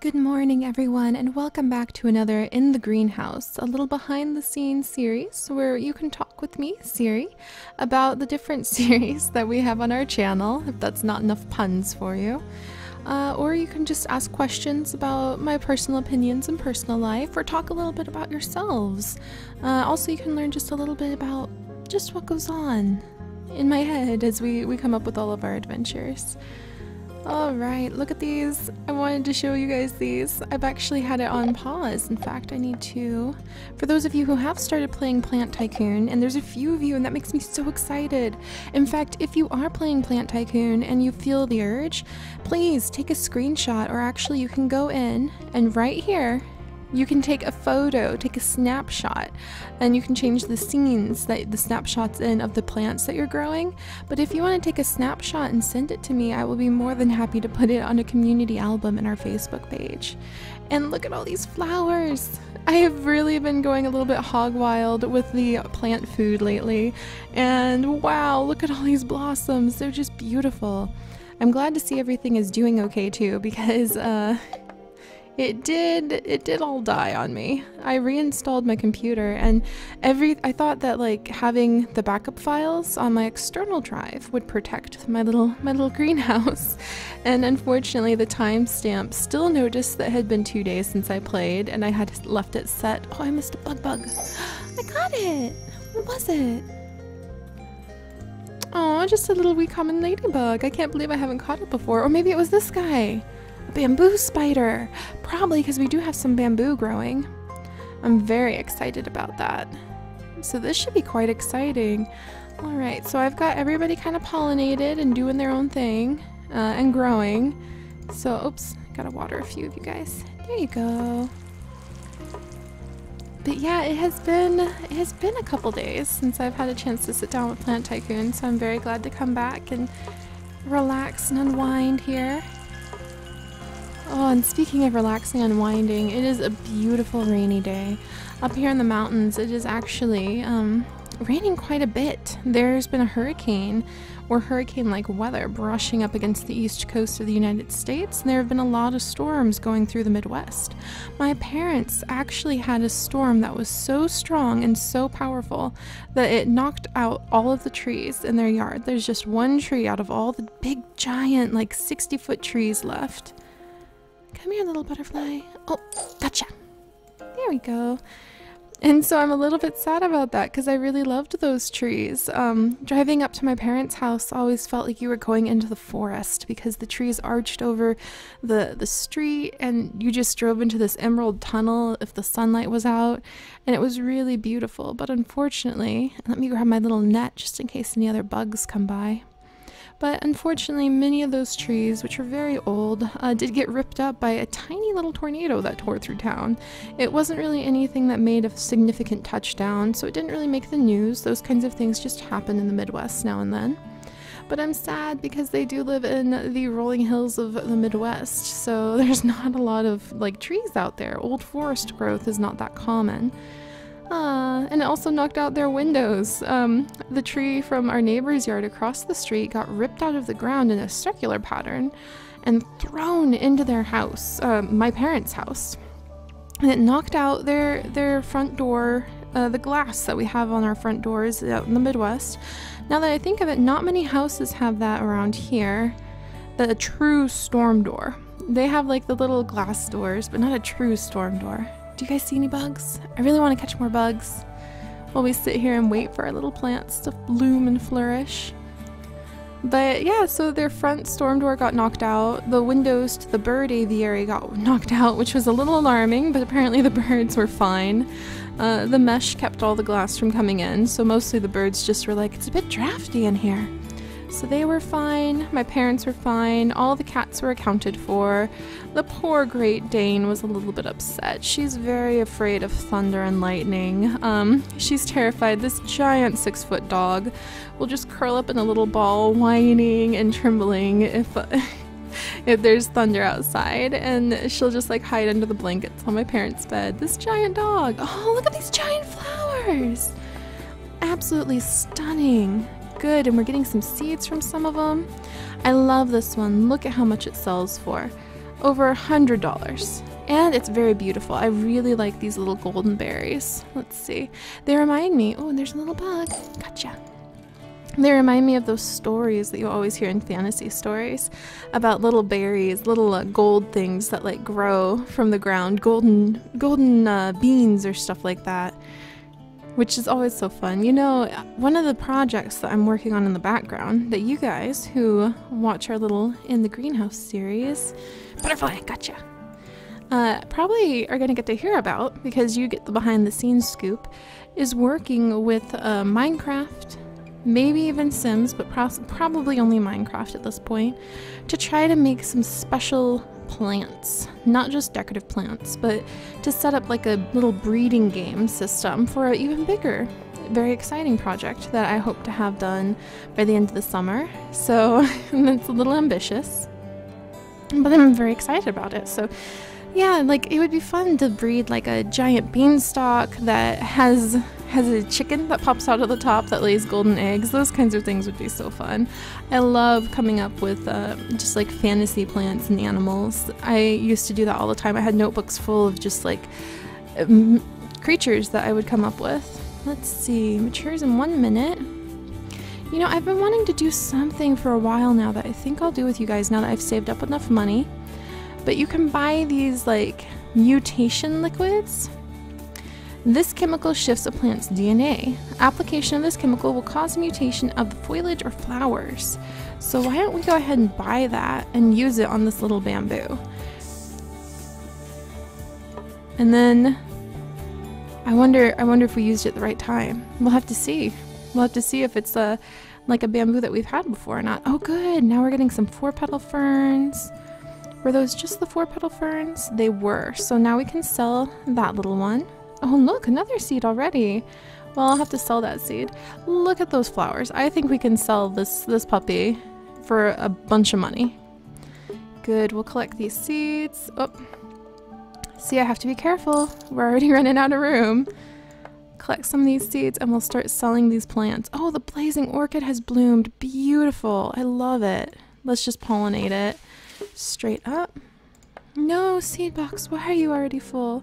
Good morning, everyone, and welcome back to another In the Greenhouse, a little behind-the-scenes series where you can talk with me, Seri, about the different series that we have on our channel, if that's not enough puns for you. Or you can just ask questions about my personal opinions and personal life, or talk a little bit about yourselves. Also, you can learn just a little bit about just what goes on in my head as we come up with all of our adventures. Alright, look at these. I wanted to show you guys these. I've actually had it on pause. In fact, I need to. For those of you who have started playing Plant Tycoon, and there's a few of you, and that makes me so excited. In fact, if you are playing Plant Tycoon and you feel the urge, please take a screenshot, or actually you can go in and right here, you can take a photo, take a snapshot, and you can change the scenes that the snapshot's in of the plants that you're growing. But if you want to take a snapshot and send it to me, I will be more than happy to put it on a community album in our Facebook page. And look at all these flowers! I have really been going a little bit hog wild with the plant food lately, and wow, look at all these blossoms! They're just beautiful. I'm glad to see everything is doing okay too, because It did all die on me. I reinstalled my computer, and I thought that like having the backup files on my external drive would protect my little greenhouse. And unfortunately the timestamp still noticed that it had been 2 days since I played, and I had left it set. Oh, I missed a bug. I got it! What was it? Oh, just a little wee common ladybug. I can't believe I haven't caught it before. Or maybe it was this guy. Bamboo spider! Probably because we do have some bamboo growing. I'm very excited about that. So this should be quite exciting. Alright, so I've got everybody kind of pollinated and doing their own thing and growing. So, oops, gotta water a few of you guys. There you go. But yeah, it has been a couple days since I've had a chance to sit down with Plant Tycoon, so I'm very glad to come back and relax and unwind here. Oh, and speaking of relaxing and unwinding, it is a beautiful rainy day. Up here in the mountains, it is actually raining quite a bit. There's been a hurricane, or hurricane-like weather, brushing up against the east coast of the United States, and there have been a lot of storms going through the Midwest. My parents actually had a storm that was so strong and so powerful that it knocked out all of the trees in their yard. There's just one tree out of all the big, giant, like 60-foot trees left. Come here, little butterfly. Oh, gotcha. There we go. And so I'm a little bit sad about that because I really loved those trees. Driving up to my parents' house always felt like you were going into the forest because the trees arched over the street, and you just drove into this emerald tunnel if the sunlight was out, and it was really beautiful. But unfortunately, let me grab my little net just in case any other bugs come by. But unfortunately, many of those trees, which are very old, did get ripped up by a tiny little tornado that tore through town. It wasn't really anything that made a significant touchdown, so it didn't really make the news. Those kinds of things just happen in the Midwest now and then. But I'm sad because they do live in the rolling hills of the Midwest, so there's not a lot of like trees out there. Old forest growth is not that common. And it also knocked out their windows. The tree from our neighbor's yard across the street got ripped out of the ground in a circular pattern and thrown into their house, my parents' house. And it knocked out their front door, the glass that we have on our front doors out in the Midwest. Now that I think of it, not many houses have that around here. The true storm door. They have like the little glass doors, but not a true storm door. Do you guys see any bugs? I really want to catch more bugs while we sit here and wait for our little plants to bloom and flourish. But yeah, so their front storm door got knocked out. The windows to the bird aviary got knocked out, which was a little alarming, but apparently the birds were fine. The mesh kept all the glass from coming in, so mostly the birds just were like, it's a bit drafty in here. So they were fine, my parents were fine, all the cats were accounted for. The poor Great Dane was a little bit upset. She's very afraid of thunder and lightning. She's terrified. This giant 6-foot dog will just curl up in a little ball, whining and trembling if there's thunder outside, and she'll just like hide under the blankets on my parents' bed. This giant dog. Oh, look at these giant flowers! Absolutely stunning. Good, and we're getting some seeds from some of them. I love this one. Look at how much it sells for. over $100. And it's very beautiful. I really like these little golden berries. Let's see. They remind me, oh, there's a little bug. Gotcha. They remind me of those stories that you always hear in fantasy stories about little berries, little gold things that like grow from the ground, golden beans or stuff like that, which is always so fun. You know, one of the projects that I'm working on in the background that you guys who watch our little In the Greenhouse series, butterfly, gotcha, probably are going to get to hear about, because you get the behind the scenes scoop, is working with Minecraft, maybe even Sims, but probably only Minecraft at this point, to try to make some special plants. Not just decorative plants, but to set up like a little breeding game system for an even bigger, very exciting project that I hope to have done by the end of the summer. So it's a little ambitious, but I'm very excited about it. So yeah, like it would be fun to breed like a giant beanstalk that has a chicken that pops out of the top that lays golden eggs. Those kinds of things would be so fun. I love coming up with just like fantasy plants and animals. I used to do that all the time. I had notebooks full of just like creatures that I would come up with. Let's see, matures in 1 minute. You know, I've been wanting to do something for a while now that I think I'll do with you guys now that I've saved up enough money. But you can buy these like mutation liquids. This chemical shifts a plant's DNA. Application of this chemical will cause mutation of the foliage or flowers. So why don't we go ahead and buy that and use it on this little bamboo? And then I wonder if we used it at the right time. We'll have to see. We'll have to see if it's like a bamboo that we've had before or not. Oh good, now we're getting some 4-petal ferns. Were those just the 4-petal ferns? They were. So now we can sell that little one. Oh look, another seed already. Well, I'll have to sell that seed. Look at those flowers. I think we can sell this puppy for a bunch of money. Good, we'll collect these seeds. Oh, see, I have to be careful. We're already running out of room. Collect some of these seeds and we'll start selling these plants. Oh, the blazing orchid has bloomed. Beautiful. I love it. Let's just pollinate it. Straight up. No, seed box, why are you already full?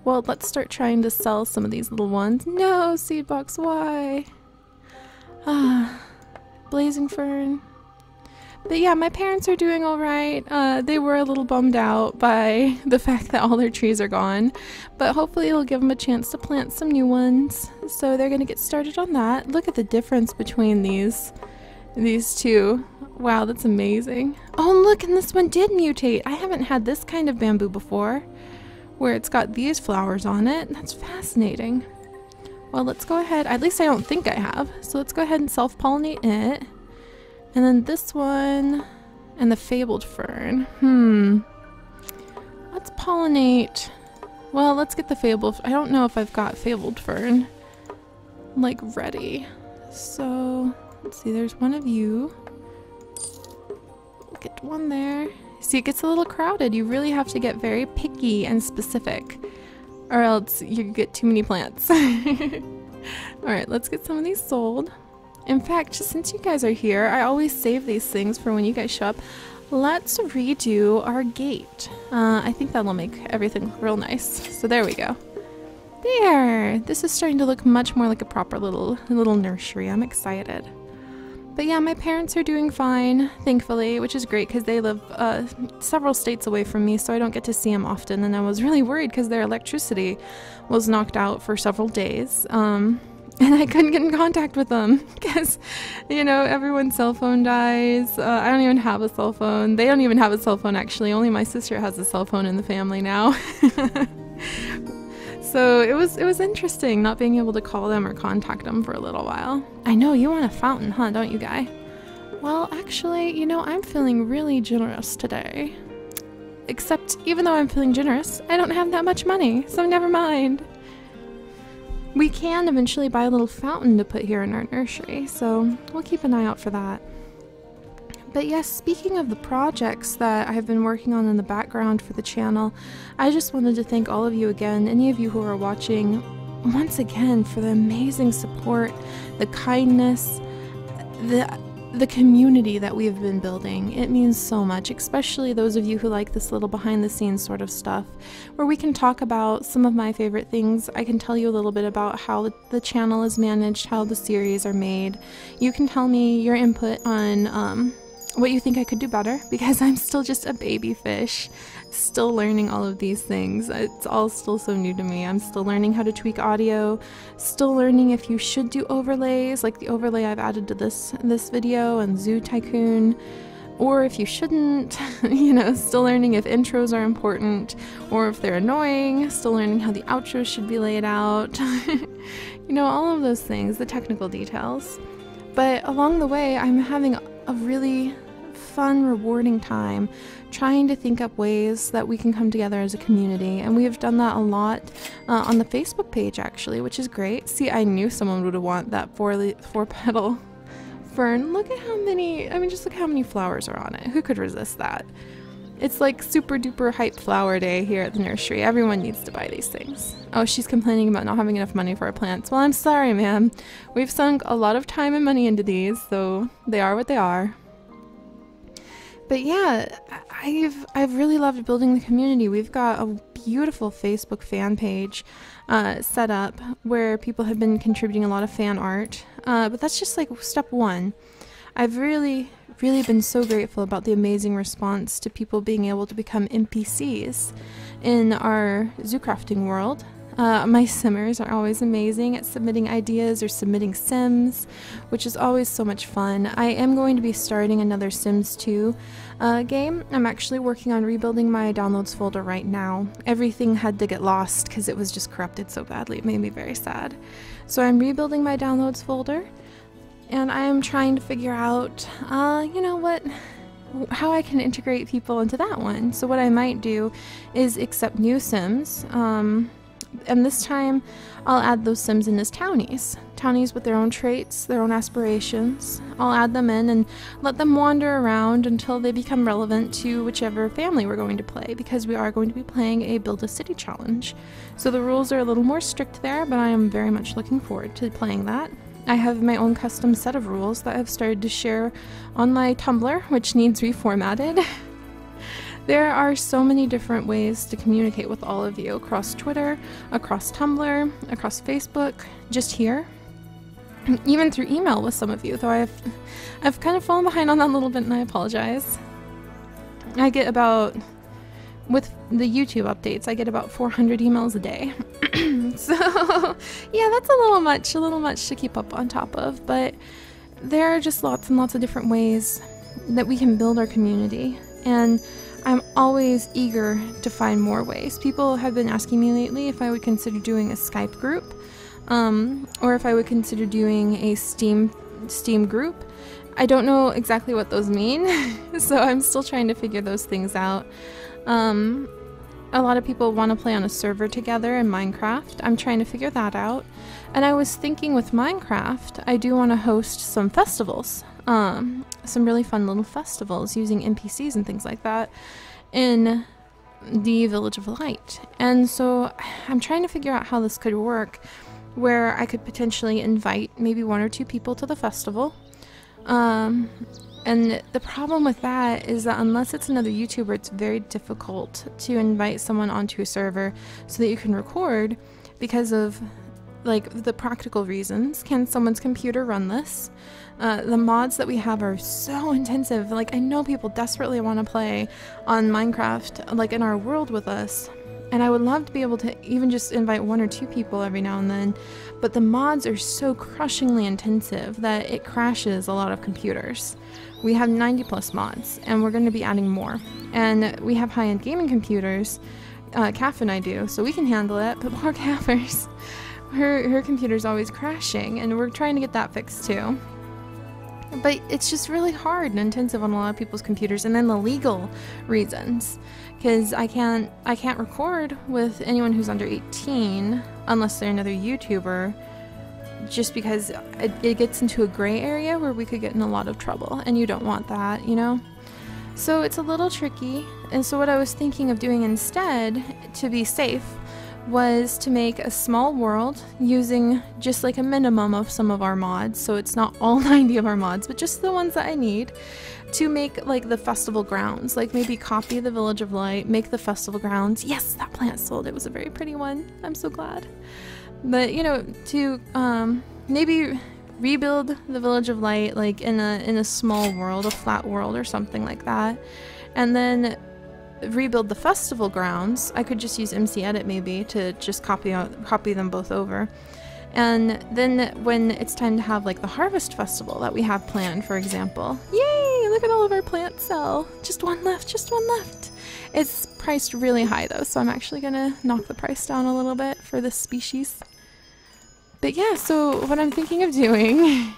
Well, let's start trying to sell some of these little ones. No, seed box, why? Ah, blazing fern. But yeah, my parents are doing all right. They were a little bummed out by the fact that all their trees are gone, but hopefully it'll give them a chance to plant some new ones. So they're gonna get started on that. Look at the difference between these two. Wow, that's amazing. Oh look, and this one did mutate. I haven't had this kind of bamboo before, where it's got these flowers on it. That's fascinating. Well, let's go ahead. At least I don't think I have. So let's go ahead and self-pollinate it. And then this one and the fabled fern. Let's pollinate. Well, let's get the fabled. I don't know if I've got fabled fern like ready. So let's see, there's one of you. Get one there. See, it gets a little crowded. You really have to get very picky and specific, or else you get too many plants. Alright, let's get some of these sold. In fact, since you guys are here, I always save these things for when you guys show up. Let's redo our gate. I think that'll make everything look real nice. So there we go. There! This is starting to look much more like a proper little nursery. I'm excited. But yeah, my parents are doing fine, thankfully, which is great because they live several states away from me, so I don't get to see them often. And I was really worried because their electricity was knocked out for several days. And I couldn't get in contact with them because, you know, everyone's cell phone dies. I don't even have a cell phone. They don't even have a cell phone, actually. Only my sister has a cell phone in the family now. So it was interesting not being able to call them or contact them for a little while. I know, you want a fountain, huh, don't you, Guy? Well, actually, you know, I'm feeling really generous today. Except, even though I'm feeling generous, I don't have that much money, so never mind. We can eventually buy a little fountain to put here in our nursery, so we'll keep an eye out for that. But yes, speaking of the projects that I've been working on in the background for the channel, I just wanted to thank all of you again, any of you who are watching, once again for the amazing support, the kindness, the the community that we've been building. It means so much, especially those of you who like this little behind the scenes sort of stuff, where we can talk about some of my favorite things. I can tell you a little bit about how the channel is managed, how the series are made. You can tell me your input on what you think I could do better, because I'm still just a baby fish, still learning all of these things. It's all still so new to me. I'm still learning how to tweak audio, still learning if you should do overlays, like the overlay I've added to this video and Zoo Tycoon, or if you shouldn't, you know, still learning if intros are important or if they're annoying, still learning how the outros should be laid out, you know, all of those things, the technical details. But along the way, I'm having a really fun, rewarding time trying to think up ways that we can come together as a community, and we have done that a lot on the Facebook page actually, which is great. See, I knew someone would want that four petal fern. Look at how many, I mean, just look how many flowers are on it. Who could resist that? It's like super duper hype flower day here at the nursery. Everyone needs to buy these things. Oh, she's complaining about not having enough money for our plants. Well, I'm sorry, ma'am. We've sunk a lot of time and money into these, so they are what they are. But yeah, I've really loved building the community. We've got a beautiful Facebook fan page set up where people have been contributing a lot of fan art. But that's just like step one. I've really been so grateful about the amazing response to people being able to become NPCs in our zoo crafting world. My simmers are always amazing at submitting ideas or submitting Sims, which is always so much fun. I am going to be starting another Sims 2 game. I'm actually working on rebuilding my downloads folder right now. Everything had to get lost because it was just corrupted so badly. It made me very sad. So I'm rebuilding my downloads folder, and I'm trying to figure out, you know what, how I can integrate people into that one. So what I might do is accept new Sims, and this time I'll add those Sims in as townies. Townies with their own traits, their own aspirations. I'll add them in and let them wander around until they become relevant to whichever family we're going to play, because we are going to be playing a Build a City challenge. So the rules are a little more strict there, but I am very much looking forward to playing that. I have my own custom set of rules that I've started to share on my Tumblr, which needs reformatted. There are so many different ways to communicate with all of you across Twitter, across Tumblr, across Facebook, just here, even through email with some of you, though I've kind of fallen behind on that a little bit, and I apologize. I get about, with the YouTube updates, I get about 400 emails a day. So yeah, that's a little much to keep up on top of, but there are just lots and lots of different ways that we can build our community, and I'm always eager to find more ways. People have been asking me lately if I would consider doing a Skype group, or if I would consider doing a Steam group. I don't know exactly what those mean, so I'm still trying to figure those things out. A lot of people want to play on a server together in Minecraft. I'm trying to figure that out. And I was thinking with Minecraft, I do want to host some festivals. Some really fun little festivals using NPCs and things like that in the Village of Light. And so I'm trying to figure out how this could work, where I could potentially invite maybe 1 or 2 people to the festival. And the problem with that is that unless it's another YouTuber, it's very difficult to invite someone onto a server so that you can record, because of like the practical reasons. Can someone's computer run this? The mods that we have are so intensive. Like, I know people desperately want to play on Minecraft, like in our world with us, and I would love to be able to even just invite 1 or 2 people every now and then, but the mods are so crushingly intensive that it crashes a lot of computers. We have 90+ mods, and we're going to be adding more. And we have high-end gaming computers, Kath and I do, so we can handle it, but poor Kathers, her computer's always crashing, and we're trying to get that fixed too. But it's just really hard and intensive on a lot of people's computers, and then the legal reasons, because I can't record with anyone who's under 18 unless they're another YouTuber, just because it gets into a gray area where we could get in a lot of trouble, and you don't want that, you know? So it's a little tricky, and so what I was thinking of doing instead, to be safe, was to make a small world using just like a minimum of some of our mods, so it's not all 90 of our mods, but just the ones that I need to make like the festival grounds. Like maybe copy the Village of Light, make the festival grounds. Yes, that plant sold. It was a very pretty one. I'm so glad. But you know, to maybe rebuild the Village of Light like in a small world, a flat world or something like that, and then rebuild the festival grounds. I could just use MC Edit maybe to just copy them both over. And then when it's time to have like the Harvest Festival that we have planned, for example. Yay! Look at all of our plants sell. Just one left, just one left. It's priced really high though, so I'm actually gonna knock the price down a little bit for this species. But yeah, so what I'm thinking of doing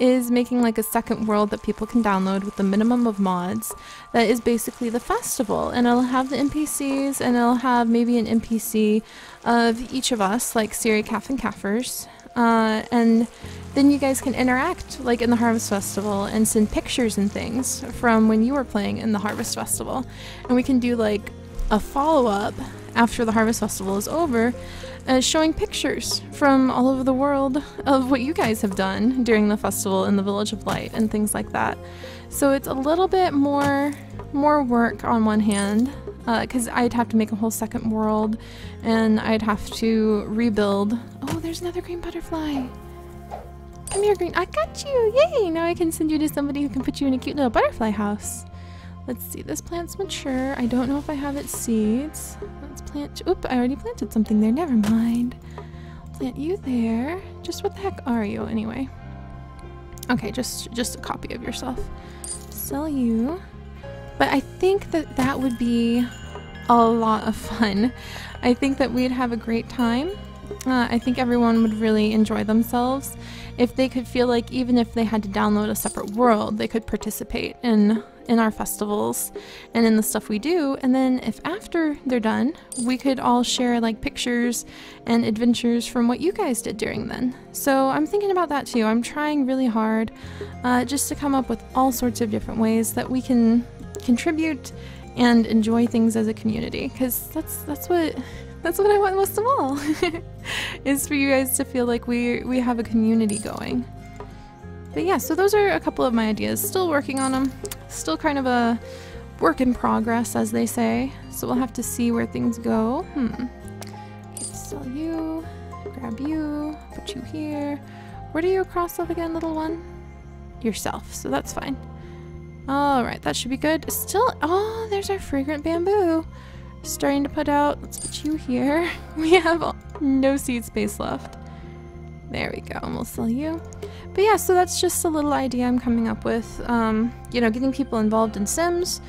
is making like a second world that people can download with the minimum of mods that is basically the festival, and it'll have the NPCs, and it'll have maybe an NPC of each of us, like Seri, Calf, and Caffers, and then you guys can interact like in the Harvest Festival and send pictures and things from when you were playing in the Harvest Festival, and we can do like a follow-up after the Harvest Festival is over, showing pictures from all over the world of what you guys have done during the festival in the Village of Light and things like that. So it's a little bit more work on one hand, because I'd have to make a whole second world, and I'd have to rebuild. Oh, there's another green butterfly. Come here, green. I got you. Yay! Now I can send you to somebody who can put you in a cute little butterfly house. Let's see, this plant's mature. I don't know if I have its seeds. Let's plant. Oop, I already planted something there. Never mind. Plant you there. Just what the heck are you anyway? Okay, just a copy of yourself. Sell you. But I think that that would be a lot of fun. I think that we'd have a great time. I think everyone would really enjoy themselves if they could feel like even if they had to download a separate world, they could participate in our festivals and in the stuff we do. And then if after they're done, we could all share like pictures and adventures from what you guys did during then. So I'm thinking about that too. I'm trying really hard just to come up with all sorts of different ways that we can contribute and enjoy things as a community, because that's what I want most of all is for you guys to feel like we have a community going. But yeah, so those are a couple of my ideas. Still working on them. Still kind of a work in progress, as they say. So we'll have to see where things go. Okay, sell you, grab you, put you here. Where do you cross off again, little one? Yourself, so that's fine. Alright, that should be good. Still, oh, there's our fragrant bamboo. Starting to put out. Let's put you here. We have no seed space left. There we go, and we'll sell you. But yeah, so that's just a little idea I'm coming up with. You know, getting people involved in Sims.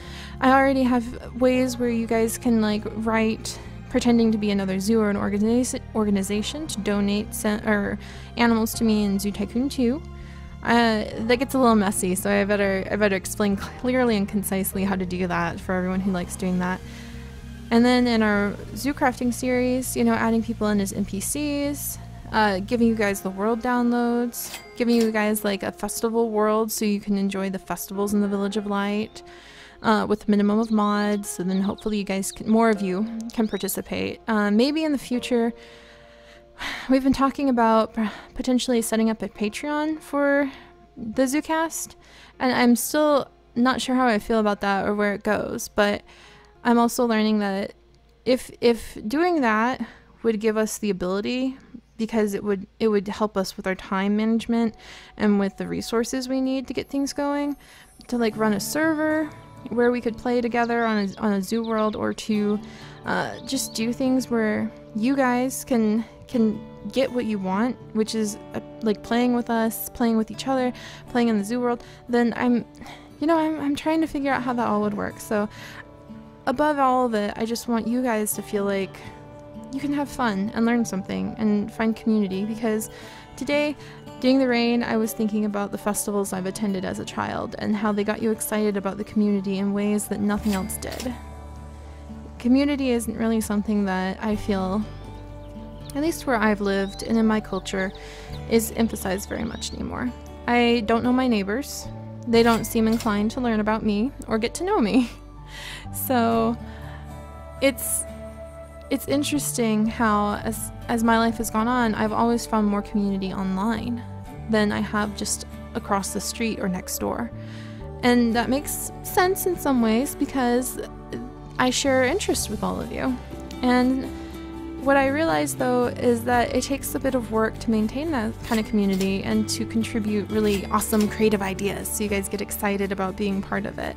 I already have ways where you guys can like write pretending to be another zoo or an organization to donate animals to me in Zoo Tycoon 2. That gets a little messy, so I better explain clearly and concisely how to do that for everyone who likes doing that. And then in our zoo crafting series, you know, adding people in as NPCs, giving you guys the world downloads, giving you guys like a festival world so you can enjoy the festivals in the Village of Light with minimum of mods, so then hopefully you guys more of you can participate. Maybe in the future, we've been talking about potentially setting up a Patreon for the ZooCast, and I'm still not sure how I feel about that or where it goes, but I'm also learning that if doing that would give us the ability, because it would help us with our time management and with the resources we need to get things going, to like run a server where we could play together on a zoo world, or to just do things where you guys can get what you want, which is like playing with us, playing with each other, playing in the zoo world. Then I'm trying to figure out how that all would work. So above all of it, I just want you guys to feel like you can have fun and learn something and find community, because today, during the rain, I was thinking about the festivals I've attended as a child and how they got you excited about the community in ways that nothing else did. Community isn't really something that I feel, at least where I've lived and in my culture, is emphasized very much anymore. I don't know my neighbors. They don't seem inclined to learn about me or get to know me. So it's it's interesting how as my life has gone on, I've always found more community online than I have just across the street or next door. And that makes sense in some ways because I share interests with all of you. And what I realized though is that it takes a bit of work to maintain that kind of community and to contribute really awesome creative ideas so you guys get excited about being part of it.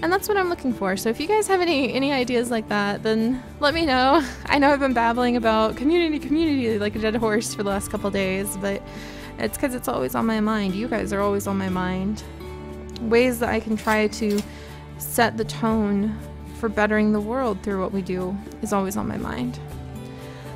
And that's what I'm looking for. So if you guys have any ideas like that, then let me know. I know I've been babbling about community like a dead horse for the last couple days, but it's because it's always on my mind. You guys are always on my mind. Ways that I can try to set the tone for bettering the world through what we do is always on my mind.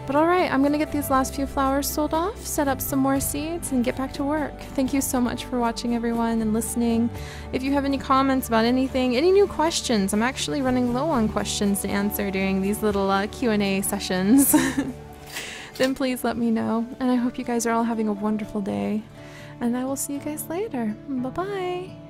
But alright, I'm gonna get these last few flowers sold off, set up some more seeds, and get back to work. Thank you so much for watching, everyone, and listening. If you have any comments about anything, any new questions, I'm actually running low on questions to answer during these little Q&A sessions, then please let me know. And I hope you guys are all having a wonderful day. And I will see you guys later. Bye-bye.